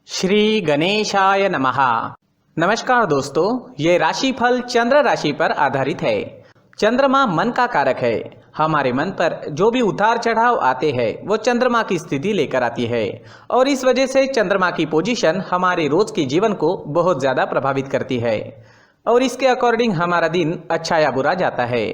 श्री गणेशाय नमः। नमस्कार दोस्तों, ये राशिफल चंद्र राशि पर आधारित है। चंद्रमा मन का कारक है। हमारे मन पर जो भी उतार चढ़ाव आते हैं वो चंद्रमा की स्थिति लेकर आती है और इस वजह से चंद्रमा की पोजीशन हमारे रोज के जीवन को बहुत ज़्यादा प्रभावित करती है और इसके अकॉर्डिंग हमारा दिन अच्छा या बुरा जाता है।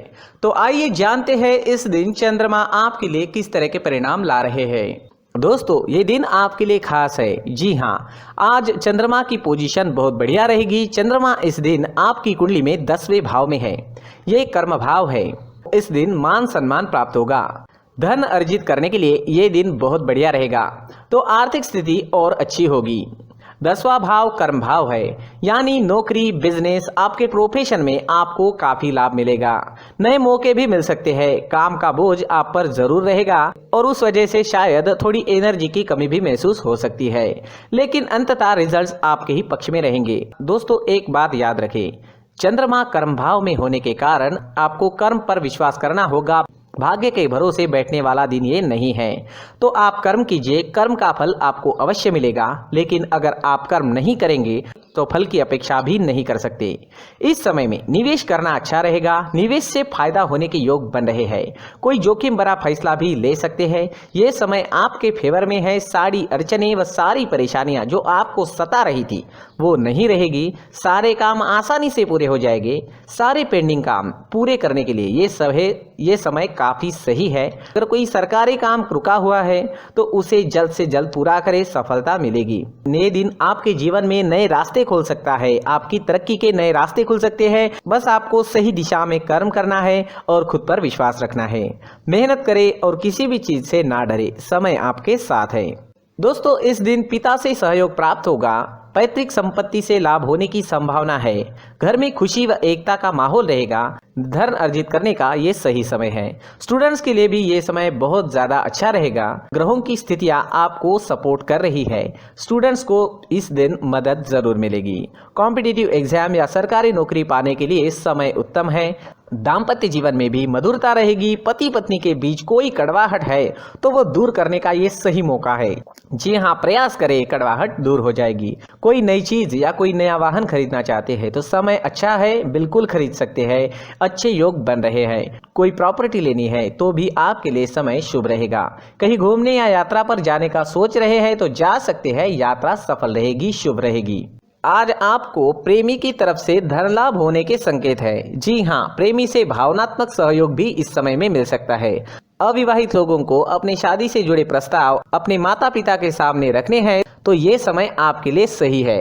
तो आइए जानते हैं इस दिन चंद्रमा आपके लिए किस तरह के परिणाम ला रहे हैं। दोस्तों, ये दिन आपके लिए खास है। जी हाँ, आज चंद्रमा की पोजीशन बहुत बढ़िया रहेगी। चंद्रमा इस दिन आपकी कुंडली में 10वें भाव में है। ये कर्म भाव है। इस दिन मान सम्मान प्राप्त होगा। धन अर्जित करने के लिए ये दिन बहुत बढ़िया रहेगा, तो आर्थिक स्थिति और अच्छी होगी। 10वां भाव कर्म भाव है, यानी नौकरी, बिजनेस, आपके प्रोफेशन में आपको काफी लाभ मिलेगा। नए मौके भी मिल सकते हैं। काम का बोझ आप पर जरूर रहेगा और उस वजह से शायद थोड़ी एनर्जी की कमी भी महसूस हो सकती है, लेकिन अंततः रिजल्ट्स आपके ही पक्ष में रहेंगे। दोस्तों, एक बात याद रखें, चंद्रमा कर्म भाव में होने के कारण आपको कर्म पर विश्वास करना होगा। भाग्य के भरोसे बैठने वाला दिन ये नहीं है। तो आप कर्म कीजिए, कर्म का फल आपको अवश्य मिलेगा, लेकिन अगर आप कर्म नहीं करेंगे तो फल की अपेक्षा भी नहीं कर सकते। इस समय में निवेश करना अच्छा रहेगा। निवेश से फायदा होने के योग बन रहे हैं। कोई जोखिम भरा फैसला भी ले सकते हैं। ये समय आपके फेवर में है। सारी अड़चने व सारी परेशानियां जो आपको सता रही थी वो नहीं रहेगी। सारे काम आसानी से पूरे हो जाएंगे। सारे पेंडिंग काम पूरे करने के लिए ये समय काफी सही है। अगर कोई सरकारी काम रुका हुआ है तो उसे जल्द से जल्द पूरा करें, सफलता मिलेगी। नए दिन आपके जीवन में नए रास्ते खोल सकता है। आपकी तरक्की के नए रास्ते खुल सकते हैं। बस आपको सही दिशा में कर्म करना है और खुद पर विश्वास रखना है। मेहनत करें और किसी भी चीज से ना डरे। समय आपके साथ है। दोस्तों, इस दिन पिता से सहयोग प्राप्त होगा। पैतृक संपत्ति से लाभ होने की संभावना है। घर में खुशी व एकता का माहौल रहेगा। धन अर्जित करने का ये सही समय है। स्टूडेंट्स के लिए भी ये समय बहुत ज्यादा अच्छा रहेगा। ग्रहों की स्थितियां आपको सपोर्ट कर रही है। स्टूडेंट्स को इस दिन मदद जरूर मिलेगी। कॉम्पिटिटिव एग्जाम या सरकारी नौकरी पाने के लिए समय उत्तम है। दाम्पत्य जीवन में भी मधुरता रहेगी। पति पत्नी के बीच कोई कड़वाहट है तो वो दूर करने का ये सही मौका है। जी हाँ, प्रयास करें, कड़वाहट दूर हो जाएगी। कोई नई चीज या कोई नया वाहन खरीदना चाहते हैं तो समय अच्छा है, बिल्कुल खरीद सकते हैं। अच्छे योग बन रहे हैं। कोई प्रॉपर्टी लेनी है तो भी आपके लिए समय शुभ रहेगा। कहीं घूमने या यात्रा पर जाने का सोच रहे हैं तो जा सकते हैं। यात्रा सफल रहेगी, शुभ रहेगी। आज आपको प्रेमी की तरफ से धन लाभ होने के संकेत है। जी हाँ, प्रेमी से भावनात्मक सहयोग भी इस समय में मिल सकता है। अविवाहित लोगों को अपनी शादी से जुड़े प्रस्ताव अपने माता पिता के सामने रखने हैं तो ये समय आपके लिए सही है।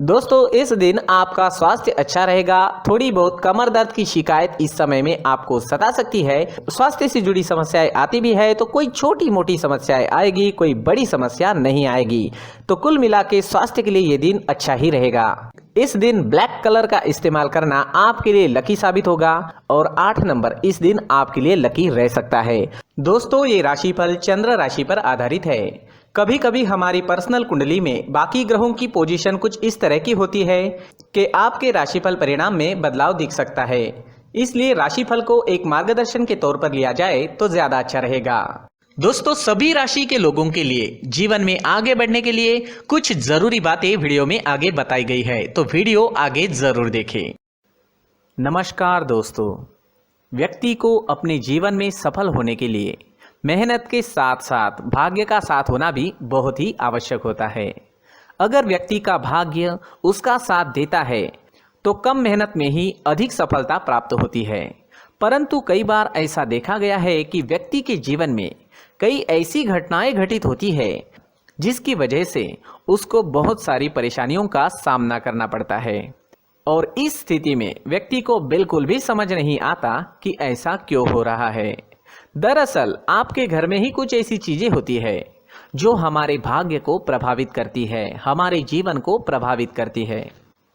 दोस्तों, इस दिन आपका स्वास्थ्य अच्छा रहेगा। थोड़ी बहुत कमर दर्द की शिकायत इस समय में आपको सता सकती है। स्वास्थ्य से जुड़ी समस्याएं आती भी है तो कोई छोटी मोटी समस्याएं आएगी, कोई बड़ी समस्या नहीं आएगी। तो कुल मिला के स्वास्थ्य के लिए ये दिन अच्छा ही रहेगा। इस दिन ब्लैक कलर का इस्तेमाल करना आपके लिए लकी साबित होगा और 8 नंबर इस दिन आपके लिए लकी रह सकता है। दोस्तों, ये राशिफल चंद्र राशि पर आधारित है। कभी कभी हमारी पर्सनल कुंडली में बाकी ग्रहों की पोजीशन कुछ इस तरह की होती है कि आपके राशिफल परिणाम में बदलाव दिख सकता है। इसलिए राशिफल को एक मार्गदर्शन के तौर पर लिया जाए तो ज्यादा अच्छा रहेगा। दोस्तों, सभी राशि के लोगों के लिए जीवन में आगे बढ़ने के लिए कुछ जरूरी बातें वीडियो में आगे बताई गई है, तो वीडियो आगे जरूर देखें। नमस्कार दोस्तों, व्यक्ति को अपने जीवन में सफल होने के लिए मेहनत के साथ साथ भाग्य का साथ होना भी बहुत ही आवश्यक होता है। अगर व्यक्ति का भाग्य उसका साथ देता है तो कम मेहनत में ही अधिक सफलता प्राप्त होती है। परंतु कई बार ऐसा देखा गया है कि व्यक्ति के जीवन में कई ऐसी घटनाएं घटित होती है जिसकी वजह से उसको बहुत सारी परेशानियों का सामना करना पड़ता है और इस स्थिति में व्यक्ति को बिल्कुल भी समझ नहीं आता कि ऐसा क्यों हो रहा है। दरअसल आपके घर में ही कुछ ऐसी चीजें होती है जो हमारे भाग्य को प्रभावित करती है, हमारे जीवन को प्रभावित करती है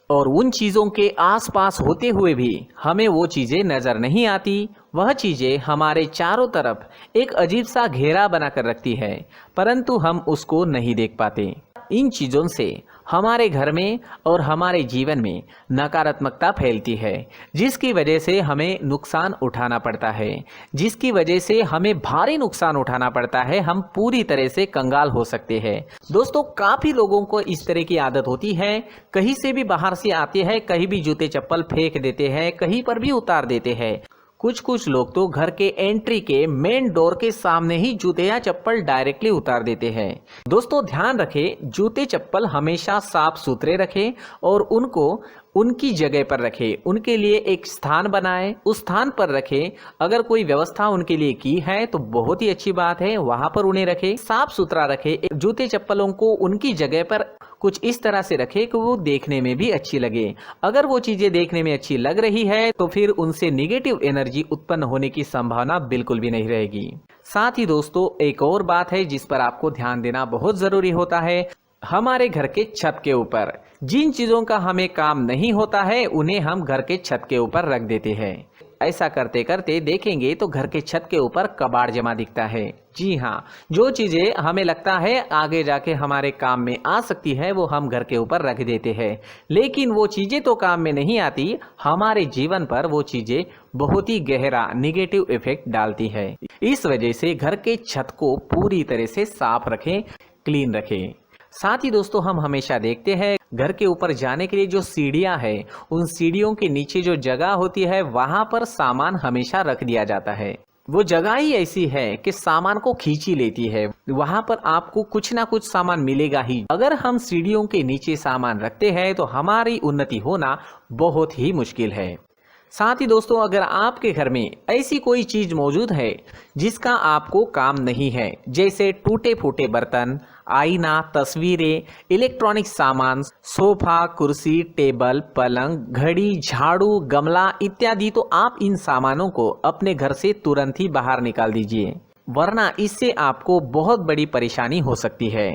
और उन चीजों के आसपास होते हुए भी हमें वो चीजें नजर नहीं आती। वह चीजें हमारे चारों तरफ एक अजीब सा घेरा बनाकर रखती है, परंतु हम उसको नहीं देख पाते। इन चीजों से हमारे घर में और हमारे जीवन में नकारात्मकता फैलती है, जिसकी वजह से हमें नुकसान उठाना पड़ता है, जिसकी वजह से हमें भारी नुकसान उठाना पड़ता है। हम पूरी तरह से कंगाल हो सकते हैं। दोस्तों, काफ़ी लोगों को इस तरह की आदत होती है, कहीं से भी बाहर से आते हैं, कहीं भी जूते चप्पल फेंक देते हैं, कहीं पर भी उतार देते हैं। कुछ लोग तो घर के एंट्री के मेन डोर के सामने ही जूते या चप्पल डायरेक्टली उतार देते हैं। दोस्तों, ध्यान रखें, जूते चप्पल हमेशा साफ सुथरे रखें और उनको उनकी जगह पर रखें। उनके लिए एक स्थान बनाएं, उस स्थान पर रखें। अगर कोई व्यवस्था उनके लिए की है तो बहुत ही अच्छी बात है, वहां पर उन्हें रखें, साफ सुथरा रखें। जूते चप्पलों को उनकी जगह पर कुछ इस तरह से रखें कि वो देखने में भी अच्छी लगे। अगर वो चीजें देखने में अच्छी लग रही है तो फिर उनसे नेगेटिव एनर्जी उत्पन्न होने की संभावना बिल्कुल भी नहीं रहेगी। साथ ही दोस्तों, एक और बात है जिस पर आपको ध्यान देना बहुत जरूरी होता है। हमारे घर के छत के ऊपर जिन चीजों का हमें काम नहीं होता है उन्हें हम घर के छत के ऊपर रख देते हैं। ऐसा करते करते देखेंगे तो घर के छत के ऊपर कबाड़ जमा दिखता है। जी हाँ, जो चीजें हमें लगता है आगे जाके हमारे काम में आ सकती है वो हम घर के ऊपर रख देते हैं, लेकिन वो चीजें तो काम में नहीं आती, हमारे जीवन पर वो चीजें बहुत ही गहरा निगेटिव इफेक्ट डालती है। इस वजह से घर के छत को पूरी तरह से साफ रखें, क्लीन रखें। साथ ही दोस्तों, हम हमेशा देखते हैं घर के ऊपर जाने के लिए जो सीढ़ियां हैं, उन सीढ़ियों के नीचे जो जगह होती है वहां पर सामान हमेशा रख दिया जाता है। वो जगह ही ऐसी है कि सामान को खींची लेती है, वहां पर आपको कुछ ना कुछ सामान मिलेगा ही। अगर हम सीढ़ियों के नीचे सामान रखते हैं तो हमारी उन्नति होना बहुत ही मुश्किल है। साथ ही दोस्तों, अगर आपके घर में ऐसी कोई चीज मौजूद है जिसका आपको काम नहीं है, जैसे टूटे फूटे बर्तन, आईना, तस्वीरें, इलेक्ट्रॉनिक सामान, सोफा, कुर्सी, टेबल, पलंग, घड़ी, झाड़ू, गमला इत्यादि, तो आप इन सामानों को अपने घर से तुरंत ही बाहर निकाल दीजिए, वरना इससे आपको बहुत बड़ी परेशानी हो सकती है।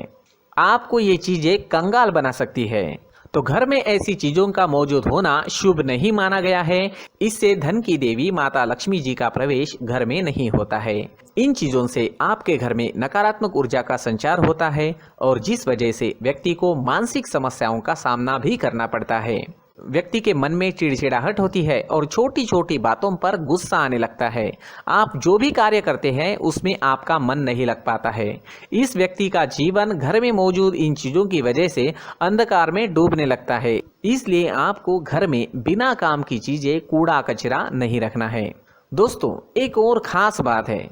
आपको ये चीजें कंगाल बना सकती है। तो घर में ऐसी चीजों का मौजूद होना शुभ नहीं माना गया है। इससे धन की देवी माता लक्ष्मी जी का प्रवेश घर में नहीं होता है। इन चीजों से आपके घर में नकारात्मक ऊर्जा का संचार होता है और जिस वजह से व्यक्ति को मानसिक समस्याओं का सामना भी करना पड़ता है। व्यक्ति के मन में चिड़चिड़ाहट होती है और छोटी छोटी बातों पर गुस्सा आने लगता है। आप जो भी कार्य करते हैं उसमें आपका मन नहीं लग पाता है। इस व्यक्ति का जीवन घर में मौजूद इन चीजों की वजह से अंधकार में डूबने लगता है। इसलिए आपको घर में बिना काम की चीजें, कूड़ा कचरा नहीं रखना है। दोस्तों, एक और खास बात है,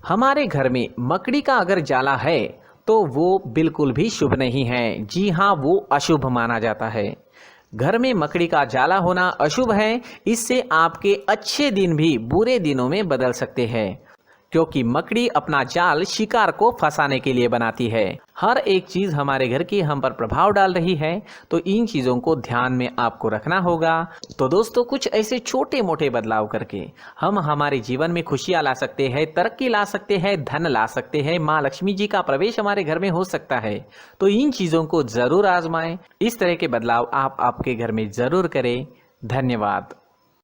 हमारे घर में मकड़ी का अगर जाला है तो वो बिल्कुल भी शुभ नहीं है। जी हाँ, वो अशुभ माना जाता है। घर में मकड़ी का जाला होना अशुभ है। इससे आपके अच्छे दिन भी बुरे दिनों में बदल सकते हैं, क्योंकि मकड़ी अपना जाल शिकार को फंसाने के लिए बनाती है। हर एक चीज हमारे घर की हम पर प्रभाव डाल रही है, तो इन चीजों को ध्यान में आपको रखना होगा। तो दोस्तों, कुछ ऐसे छोटे मोटे बदलाव करके हम हमारे जीवन में खुशियां ला सकते हैं, तरक्की ला सकते हैं, धन ला सकते हैं, माँ लक्ष्मी जी का प्रवेश हमारे घर में हो सकता है। तो इन चीजों को जरूर आजमाएं। इस तरह के बदलाव आप आपके घर में जरूर करें। धन्यवाद।